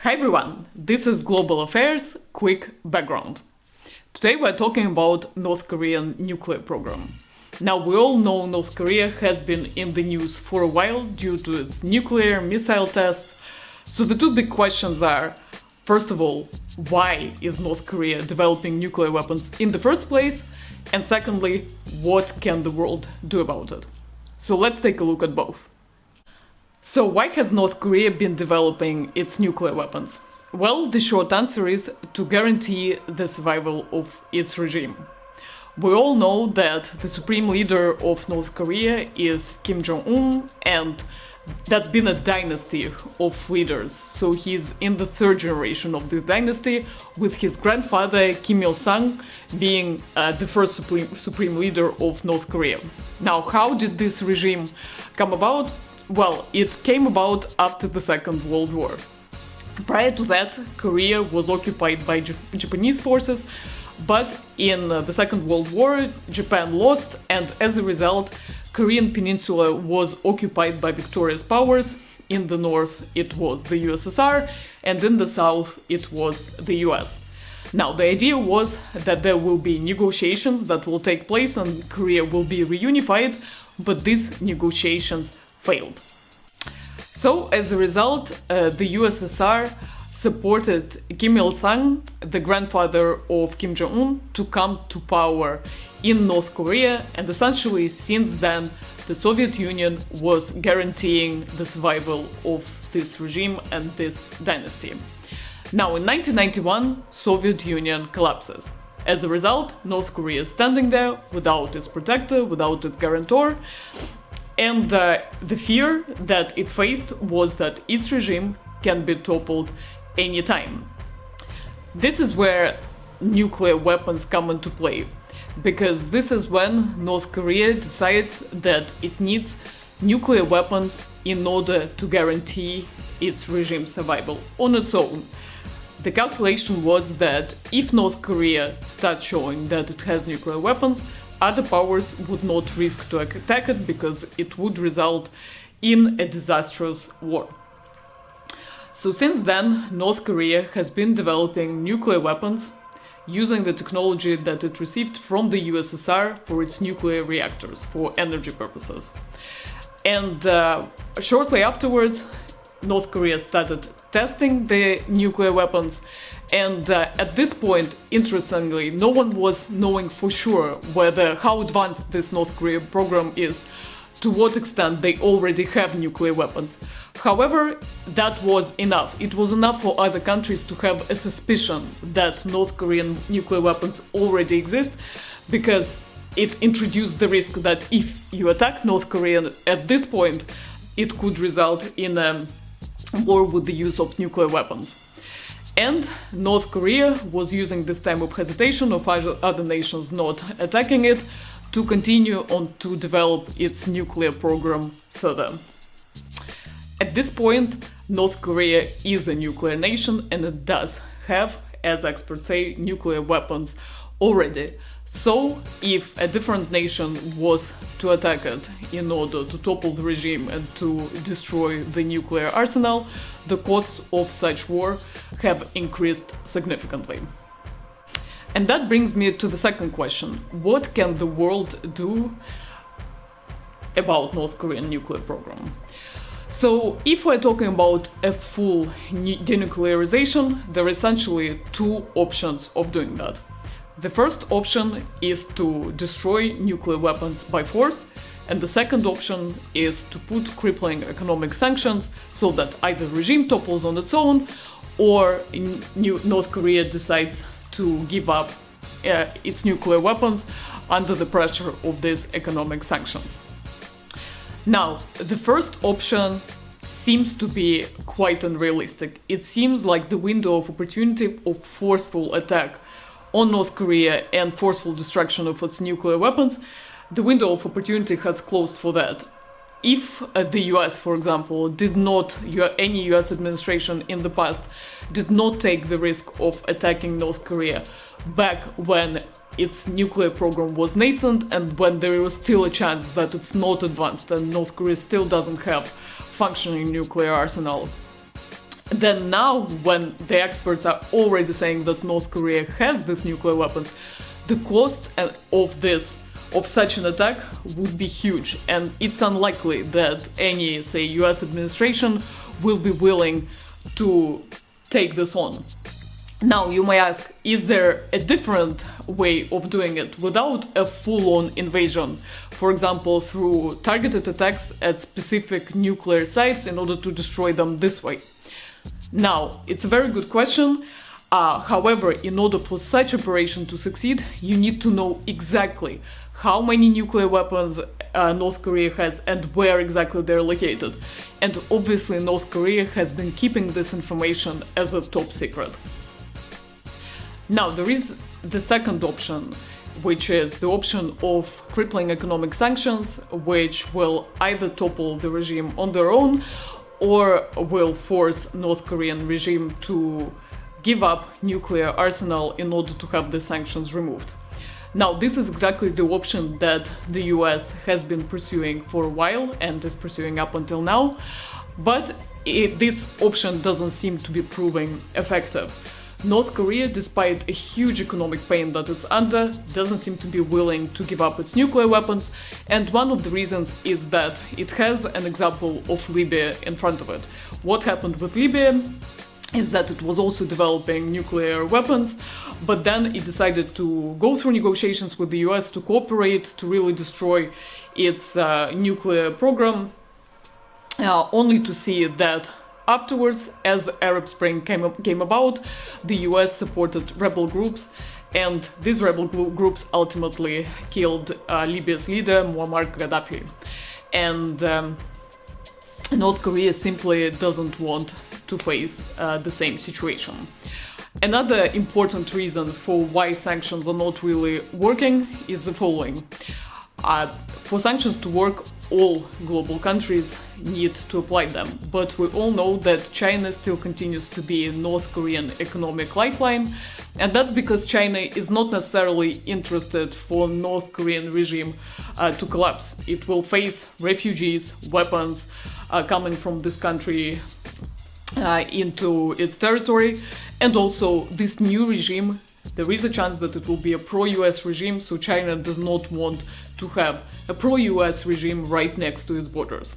Hi everyone, this is Global Affairs Quick Background. Today we're talking about North Korean nuclear program. Now we all know North Korea has been in the news for a while due to its nuclear missile tests. So the two big questions are, first of all, why is North Korea developing nuclear weapons in the first place? And secondly, what can the world do about it? So let's take a look at both. So why has North Korea been developing its nuclear weapons? Well, the short answer is to guarantee the survival of its regime. We all know that the supreme leader of North Korea is Kim Jong-un, and that's been a dynasty of leaders. So he's in the third generation of this dynasty, with his grandfather Kim Il-sung being the first supreme leader of North Korea. Now, how did this regime come about? Well, it came about after the Second World War. Prior to that, Korea was occupied by Japanese forces, but in the Second World War, Japan lost, and as a result, Korean peninsula was occupied by victorious powers. In the north, it was the USSR, and in the south, it was the US. Now, the idea was that there will be negotiations that will take place and Korea will be reunified, but these negotiations failed. So, as a result, the USSR supported Kim Il-sung, the grandfather of Kim Jong-un, to come to power in North Korea, and essentially since then the Soviet Union was guaranteeing the survival of this regime and this dynasty. Now, in 1991, Soviet Union collapses. As a result, North Korea is standing there without its protector, without its guarantor. And the fear that it faced was that its regime can be toppled anytime. This is where nuclear weapons come into play, because this is when North Korea decides that it needs nuclear weapons in order to guarantee its regime survival on its own. The calculation was that if North Korea starts showing that it has nuclear weapons, other powers would not risk to attack it because it would result in a disastrous war. So since then, North Korea has been developing nuclear weapons using the technology that it received from the USSR for its nuclear reactors for energy purposes. And shortly afterwards, North Korea started testing the nuclear weapons, and at this point, interestingly, no one was knowing for sure how advanced this North Korea program is, to what extent they already have nuclear weapons. However, that was enough. It was enough for other countries to have a suspicion that North Korean nuclear weapons already exist, because it introduced the risk that if you attack North Korea at this point, it could result in a war with the use of nuclear weapons. And North Korea was using this time of hesitation of other nations not attacking it to continue on to develop its nuclear program further. At this point, North Korea is a nuclear nation and it does have, as experts say, nuclear weapons already. So, if a different nation was to attack it in order to topple the regime and to destroy the nuclear arsenal, the costs of such war have increased significantly. And that brings me to the second question. What can the world do about North Korean nuclear program? So, if we're talking about a full denuclearization, there are essentially two options of doing that. The first option is to destroy nuclear weapons by force, and the second option is to put crippling economic sanctions so that either the regime topples on its own or North Korea decides to give up its nuclear weapons under the pressure of these economic sanctions. Now, the first option seems to be quite unrealistic. It seems like the window of opportunity of forceful attack on North Korea and forceful destruction of its nuclear weapons, the window of opportunity has closed for that. If the US, for example, any US administration in the past did not take the risk of attacking North Korea back when its nuclear program was nascent and when there was still a chance that it's not advanced and North Korea still doesn't have functioning nuclear arsenal, Then now, when the experts are already saying that North Korea has these nuclear weapons, the cost of such an attack would be huge, and it's unlikely that any, say, US administration will be willing to take this on. Now, you may ask, is there a different way of doing it without a full-on invasion? For example, through targeted attacks at specific nuclear sites in order to destroy them this way? Now, it's a very good question. However, in order for such operation to succeed, you need to know exactly how many nuclear weapons North Korea has and where exactly they're located. And obviously, North Korea has been keeping this information as a top secret. Now, there is the second option, which is the option of crippling economic sanctions, which will either topple the regime on their own or will force North Korean regime to give up nuclear arsenal in order to have the sanctions removed. Now, this is exactly the option that the US has been pursuing for a while and is pursuing up until now, but this option doesn't seem to be proving effective. North Korea, despite a huge economic pain that it's under, doesn't seem to be willing to give up its nuclear weapons, and one of the reasons is that it has an example of Libya in front of it. What happened with Libya is that it was also developing nuclear weapons, but then it decided to go through negotiations with the US to cooperate, to really destroy its nuclear program, only to see that afterwards, as Arab Spring came about, the US supported rebel groups, and these rebel groups ultimately killed Libya's leader, Muammar Gaddafi. And North Korea simply doesn't want to face the same situation. Another important reason for why sanctions are not really working is the following. For sanctions to work, all global countries need to apply them, but we all know that China still continues to be a North Korean economic lifeline, and that's because China is not necessarily interested for North Korean regime to collapse. It will face refugees, weapons coming from this country into its territory, and also this new regime, there is a chance that it will be a pro-US regime, so China does not want to have a pro-US regime right next to its borders.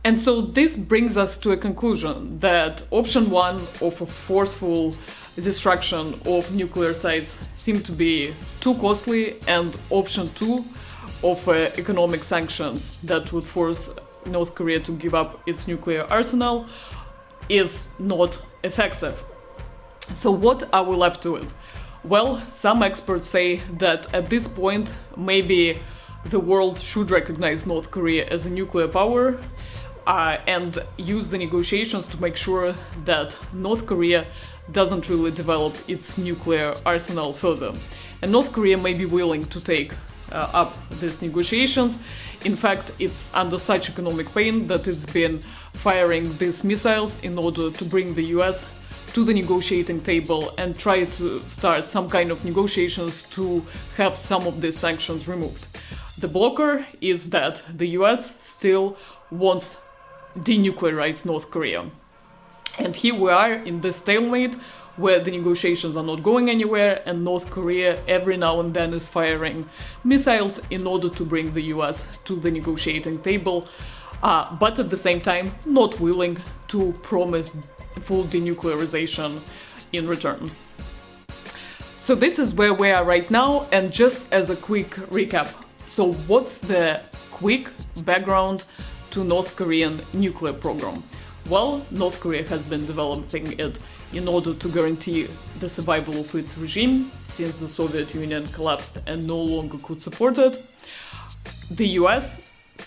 And so this brings us to a conclusion that option one of a forceful destruction of nuclear sites seemed to be too costly, and option two of economic sanctions that would force North Korea to give up its nuclear arsenal is not effective. So what are we left with? Well, some experts say that at this point, maybe the world should recognize North Korea as a nuclear power and use the negotiations to make sure that North Korea doesn't really develop its nuclear arsenal further. And North Korea may be willing to take up these negotiations. In fact, it's under such economic pain that it's been firing these missiles in order to bring the US to the negotiating table and try to start some kind of negotiations to have some of these sanctions removed. The blocker is that the US still wants denuclearize North Korea. And here we are in this stalemate where the negotiations are not going anywhere, and North Korea every now and then is firing missiles in order to bring the US to the negotiating table, but at the same time not willing to promise full denuclearization in return. So this is where we are right now, and just as a quick recap. So what's the quick background to North Korean nuclear program? Well, North Korea has been developing it in order to guarantee the survival of its regime since the Soviet Union collapsed and no longer could support it. The US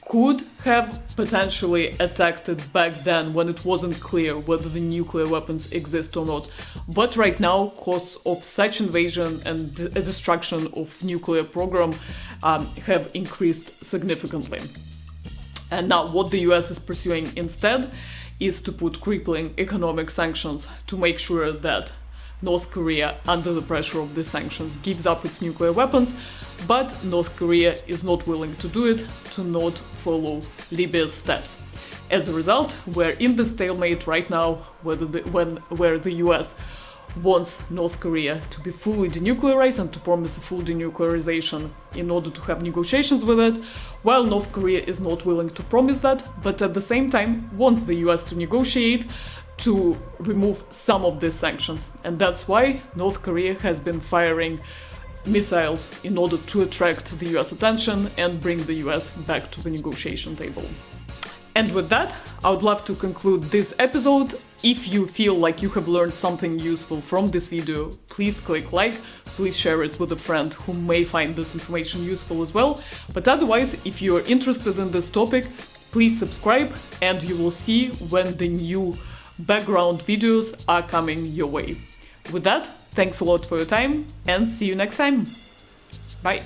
could have potentially attacked it back then when it wasn't clear whether the nuclear weapons exist or not. But right now, costs of such invasion and a destruction of nuclear program have increased significantly. And now what the US is pursuing instead is to put crippling economic sanctions to make sure that North Korea, under the pressure of the sanctions, gives up its nuclear weapons, but North Korea is not willing to do it, to not follow Libya's steps. As a result, we're in the stalemate right now where the US wants North Korea to be fully denuclearized and to promise a full denuclearization in order to have negotiations with it, while North Korea is not willing to promise that, but at the same time wants the US to negotiate to remove some of these sanctions. And that's why North Korea has been firing missiles in order to attract the US attention and bring the US back to the negotiation table. And with that, I would love to conclude this episode. If you feel like you have learned something useful from this video, please click like, please share it with a friend who may find this information useful as well. But otherwise, if you are interested in this topic, please subscribe and you will see when the new background videos are coming your way. With that, thanks a lot for your time and see you next time. Bye!